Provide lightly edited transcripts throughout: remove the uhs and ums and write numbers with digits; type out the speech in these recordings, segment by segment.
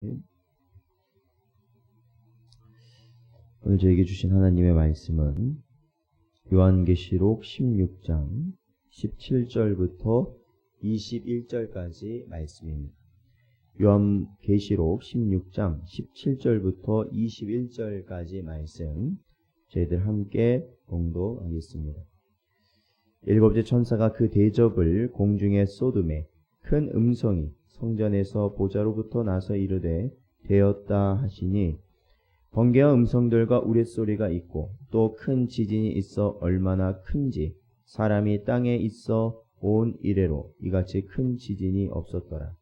오늘 저에게 주신 하나님의 말씀은 요한계시록 16장 17절부터 21절까지 말씀입니다. 요한계시록 16장 17절부터 21절까지 말씀 저희들 함께 봉독하겠습니다. 일곱째 천사가 그 대접을 공중에 쏟음에 큰 음성이 성전에서 보좌로부터 나서 이르되 되었다 하시니 번개와 음성들과 우레소리가 있고 또 큰 지진이 있어 얼마나 큰지 사람이 땅에 있어 온 이래로 이같이 큰 지진이 없었더라.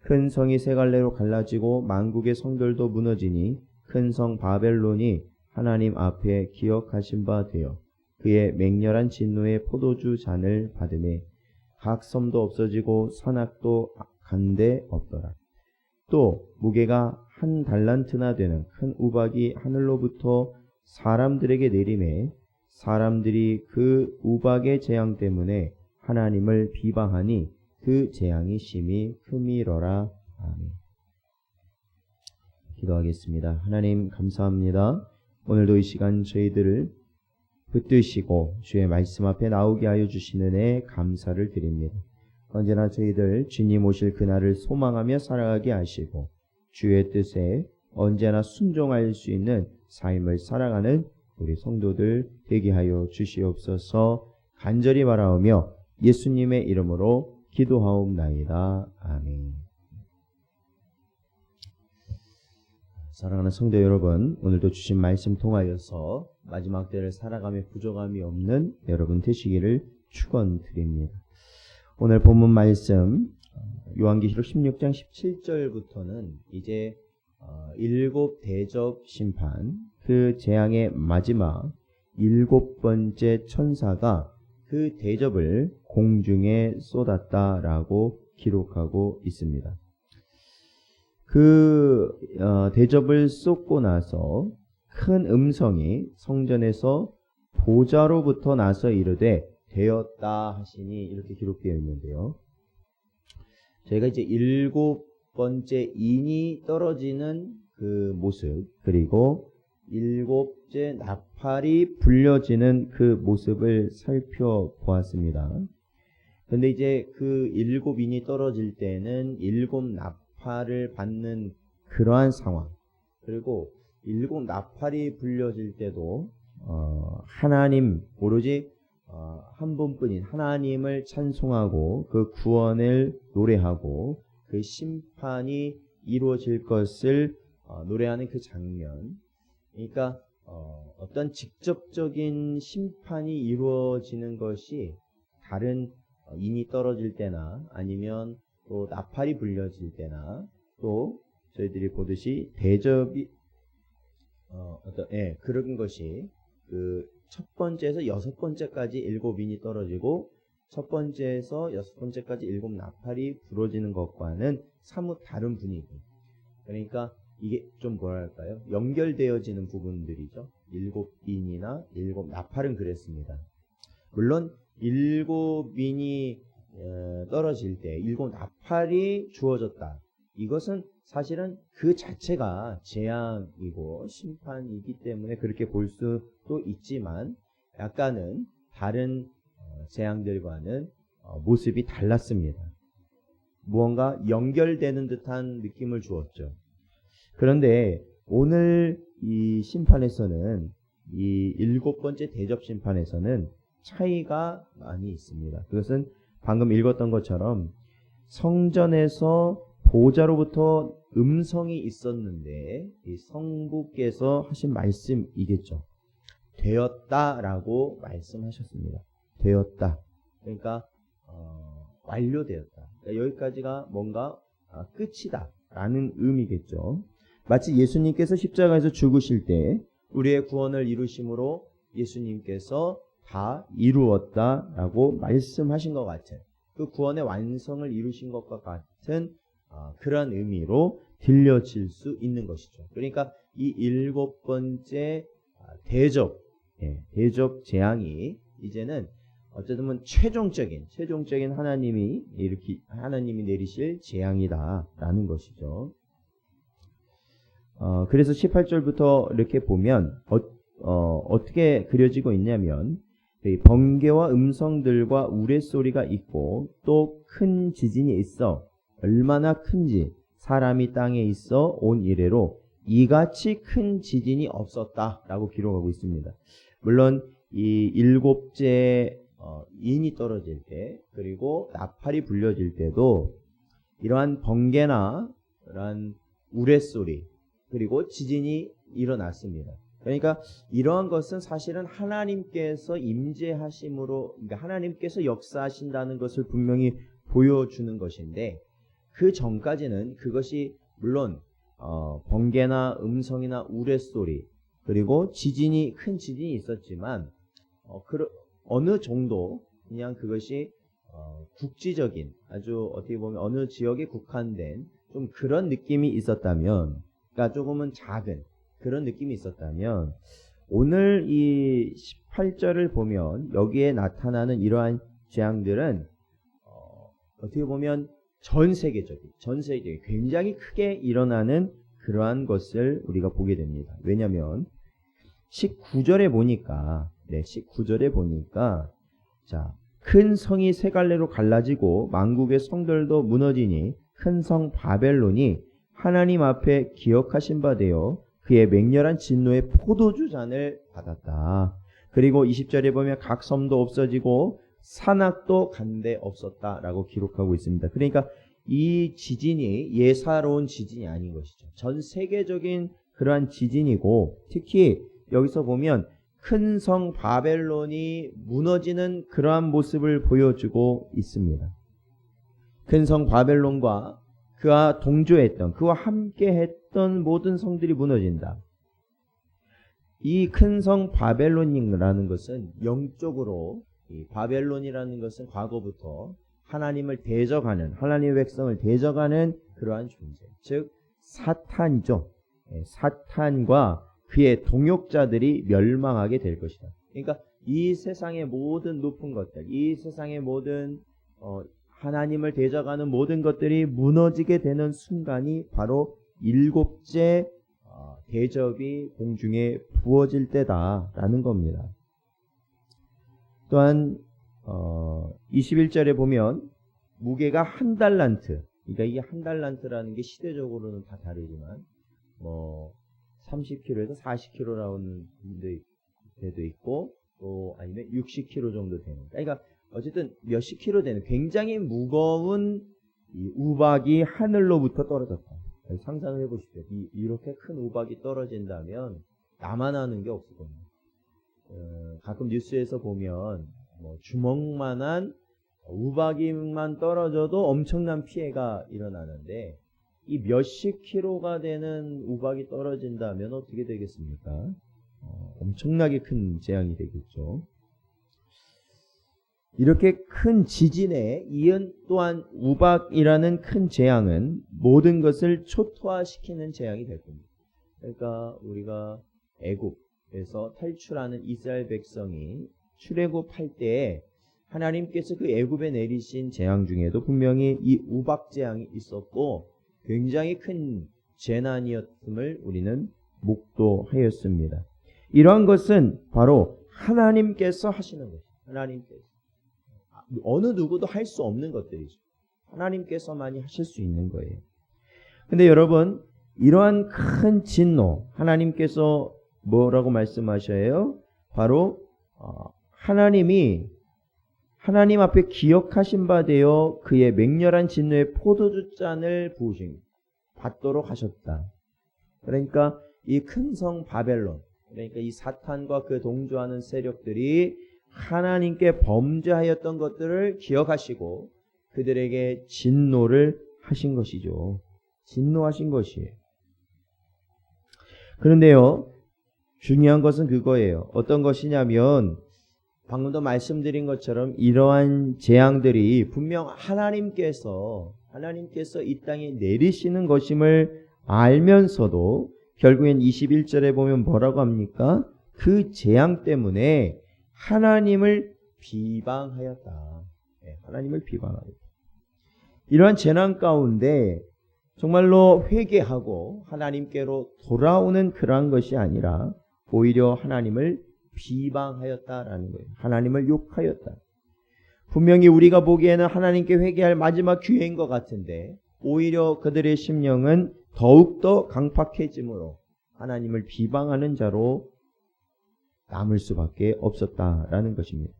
큰 성이 세 갈래로 갈라지고 만국의 성들도 무너지니 큰 성 바벨론이 하나님 앞에 기억하신 바 되어 그의 맹렬한 진노의 포도주 잔을 받으매 각 섬도 없어지고 산악도 간데 없더라. 또 무게가 1달란트나 되는 큰 우박이 하늘로부터 사람들에게 내리매 사람들이 그 우박의 재앙 때문에 하나님을 비방하니 그 재앙이 심히 크미러라. 아멘. 기도하겠습니다. 하나님 감사합니다. 오늘도 이 시간 저희들을 붙드시고 주의 말씀 앞에 나오게 하여 주시는 애 감사를 드립니다. 언제나 저희들 주님 오실 그날을 소망하며 살아가게 하시고 주의 뜻에 언제나 순종할 수 있는 삶을 살아가는 우리 성도들 되게 하여 주시옵소서. 간절히 바라오며 예수님의 이름으로 기도하옵나이다. 아멘. 사랑하는 성도 여러분, 오늘도 주신 말씀 통하여서 마지막 때를 살아가며 부족함이 없는 여러분 되시기를 축원드립니다. 오늘 본문 말씀 요한계시록 16장 17절부터는 이제 일곱 대접 심판, 그 재앙의 마지막 일곱 번째 천사가 그 대접을 공중에 쏟았다라고 기록하고 있습니다. 그 대접을 쏟고 나서 큰 음성이 성전에서 보좌로부터 나서 이르되 되었다 하시니 이렇게 기록되어 있는데요. 저희가 이제 일곱 번째 인이 떨어지는 그 모습, 그리고 일곱째 나팔이 불려지는 그 모습을 살펴보았습니다. 근데 이제 그 일곱 인이 떨어질 때는 일곱 나팔을 받는 그러한 상황, 그리고 일곱 나팔이 불려질 때도 하나님 오로지 한 분뿐인 하나님을 찬송하고 그 구원을 노래하고 그 심판이 이루어질 것을 노래하는 그 장면. 그러니까 어떤 직접적인 심판이 이루어지는 것이 다른 인이 떨어질 때나 아니면 또 나팔이 불려질 때나 또 저희들이 보듯이 대접이 그런 것이 그 첫 번째에서 여섯 번째까지 일곱 인이 떨어지고 첫 번째에서 여섯 번째까지 일곱 나팔이 불어지는 것과는 사뭇 다른 분위기. 그러니까 이게 좀 뭐랄까요? 연결되어지는 부분들이죠. 일곱 인이나 일곱 나팔은 그랬습니다. 물론 일곱 인이 떨어질 때 일곱 나팔이 주어졌다. 이것은 사실은 그 자체가 재앙이고 심판이기 때문에 그렇게 볼 수도 있지만 약간은 다른 재앙들과는 모습이 달랐습니다. 무언가 연결되는 듯한 느낌을 주었죠. 그런데 오늘 이 심판에서는 이 일곱 번째 대접 심판에서는 차이가 많이 있습니다. 그것은 방금 읽었던 것처럼 성전에서 보좌로부터 음성이 있었는데 이 성부께서 하신 말씀이겠죠. 되었다라고 말씀하셨습니다. 되었다. 그러니까 완료되었다. 그러니까 여기까지가 뭔가 끝이다 라는 의미겠죠. 마치 예수님께서 십자가에서 죽으실 때 우리의 구원을 이루심으로 예수님께서 다 이루었다라고 말씀하신 것 같은 그 구원의 완성을 이루신 것과 같은 그런 의미로 들려질 수 있는 것이죠. 그러니까 이 일곱 번째 대접 재앙이 이제는 어쨌든 보면 최종적인 하나님이 내리실 재앙이다라는 것이죠. 그래서 18절부터 이렇게 보면 어떻게 그려지고 있냐면 번개와 음성들과 우레소리가 있고 또 큰 지진이 있어 얼마나 큰지 사람이 땅에 있어 온 이래로 이같이 큰 지진이 없었다라고 기록하고 있습니다. 물론 이 일곱째 인이 떨어질 때 그리고 나팔이 불려질 때도 이러한 번개나 이러한 우레소리 그리고 지진이 일어났습니다. 그러니까 이러한 것은 사실은 하나님께서 임재하심으로, 그러니까 하나님께서 역사하신다는 것을 분명히 보여주는 것인데, 그 전까지는 그것이 물론 번개나 음성이나 우레소리 그리고 지진이, 큰 지진이 있었지만 어느 정도 그냥 그것이 국지적인, 아주 어떻게 보면 어느 지역에 국한된 좀 그런 느낌이 있었다면, 그러니까 조금은 작은 그런 느낌이 있었다면, 오늘 이 18절을 보면 여기에 나타나는 이러한 재앙들은 어떻게 보면 전 세계적인 굉장히 크게 일어나는 그러한 것을 우리가 보게 됩니다. 왜냐하면 19절에 보니까 자, 큰 성이 세 갈래로 갈라지고 만국의 성들도 무너지니 큰 성 바벨론이 하나님 앞에 기억하신 바 되어 그의 맹렬한 진노의 포도주 잔을 받았다. 그리고 20절에 보면 각 섬도 없어지고 산악도 간데 없었다라고 기록하고 있습니다. 그러니까 이 지진이 예사로운 지진이 아닌 것이죠. 전 세계적인 그러한 지진이고, 특히 여기서 보면 큰 성 바벨론이 무너지는 그러한 모습을 보여주고 있습니다. 큰 성 바벨론과 그와 동조했던, 그와 함께 했던 모든 성들이 무너진다. 이 큰 성 바벨론이라는 것은 영적으로, 이 바벨론이라는 것은 과거부터 하나님을 대적하는, 하나님의 백성을 대적하는 그러한 존재, 즉 사탄이죠. 사탄과 그의 동역자들이 멸망하게 될 것이다. 그러니까 이 세상의 모든 높은 것들, 이 세상의 모든 하나님을 대적하는 모든 것들이 무너지게 되는 순간이 바로 일곱째 대접이 공중에 부어질 때다라는 겁니다. 또한 21절에 보면 무게가 한 달란트, 그러니까 이 한 달란트라는 게 시대적으로는 다 다르지만 30kg에서 40kg 나오는 데도 있고, 또 아니면 60kg 정도 되는, 그러니까 어쨌든 몇십 킬로 되는 굉장히 무거운 이 우박이 하늘로부터 떨어졌다. 상상을 해보십시오. 이렇게 큰 우박이 떨어진다면 남아나는 게 없거든요. 가끔 뉴스에서 보면 주먹만한 우박이만 떨어져도 엄청난 피해가 일어나는데, 이 몇십 킬로가 되는 우박이 떨어진다면 어떻게 되겠습니까? 엄청나게 큰 재앙이 되겠죠. 이렇게 큰 지진에 이은 또한 우박이라는 큰 재앙은 모든 것을 초토화시키는 재앙이 될 겁니다. 그러니까 우리가 애굽에서 탈출하는 이스라엘 백성이 출애굽할 때에 하나님께서 그 애굽에 내리신 재앙 중에도 분명히 이 우박 재앙이 있었고 굉장히 큰 재난이었음을 우리는 목도하였습니다. 이러한 것은 바로 하나님께서 하시는 것입니다. 하나님께서. 어느 누구도 할 수 없는 것들이죠. 하나님께서만이 하실 수 있는 거예요. 근데 여러분, 이러한 큰 진노, 하나님께서 뭐라고 말씀하셔요? 바로 하나님이 하나님 앞에 기억하신 바 되어 그의 맹렬한 진노의 포도주 잔을 받도록 하셨다. 그러니까 이 큰 성 바벨론, 그러니까 이 사탄과 그 동조하는 세력들이 하나님께 범죄하였던 것들을 기억하시고 그들에게 진노를 하신 것이죠. 진노하신 것이에요. 그런데요, 중요한 것은 그거예요. 어떤 것이냐면 방금도 말씀드린 것처럼 이러한 재앙들이 분명 하나님께서 이 땅에 내리시는 것임을 알면서도 결국엔 21절에 보면 뭐라고 합니까? 그 재앙 때문에 하나님을 비방하였다. 하나님을 비방하였다. 이러한 재난 가운데 정말로 회개하고 하나님께로 돌아오는 그러한 것이 아니라 오히려 하나님을 비방하였다라는 거예요. 하나님을 욕하였다. 분명히 우리가 보기에는 하나님께 회개할 마지막 기회인 것 같은데 오히려 그들의 심령은 더욱더 강팍해짐으로 하나님을 비방하는 자로 남을 수밖에 없었다라는 것입니다.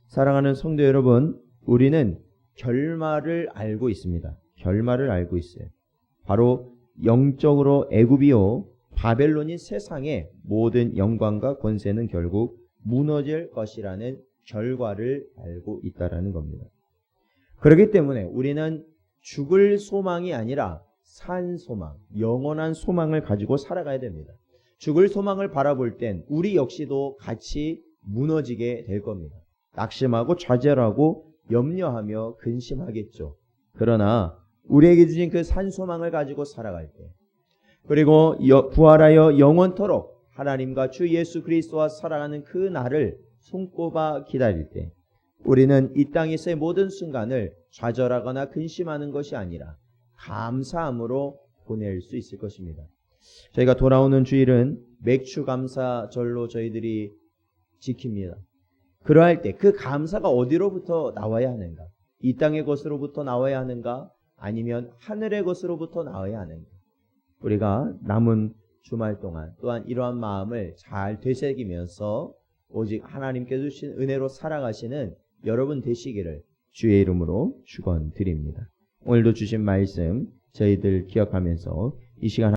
사랑하는 성도 여러분, 우리는 결말을 알고 있습니다. 결말을 알고 있어요. 바로 영적으로 애굽이요 바벨론이 세상의 모든 영광과 권세는 결국 무너질 것이라는 결과를 알고 있다라는 겁니다. 그렇기 때문에 우리는 죽을 소망이 아니라 산 소망, 영원한 소망을 가지고 살아가야 됩니다. 죽을 소망을 바라볼 땐 우리 역시도 같이 무너지게 될 겁니다. 낙심하고 좌절하고 염려하며 근심하겠죠. 그러나 우리에게 주신 그 산 소망을 가지고 살아갈 때, 그리고 부활하여 영원토록 하나님과 주 예수 그리스도와 살아가는 그 날을 손꼽아 기다릴 때 우리는 이 땅에서의 모든 순간을 좌절하거나 근심하는 것이 아니라 감사함으로 보낼 수 있을 것입니다. 저희가 돌아오는 주일은 맥추감사절로 저희들이 지킵니다. 그러할 때 그 감사가 어디로부터 나와야 하는가? 이 땅의 것으로부터 나와야 하는가? 아니면 하늘의 것으로부터 나와야 하는가? 우리가 남은 주말 동안 또한 이러한 마음을 잘 되새기면서 오직 하나님께서 주신 은혜로 살아가시는 여러분 되시기를 주의 이름으로 축원드립니다. 오늘도 주신 말씀 저희들 기억하면서 이 시간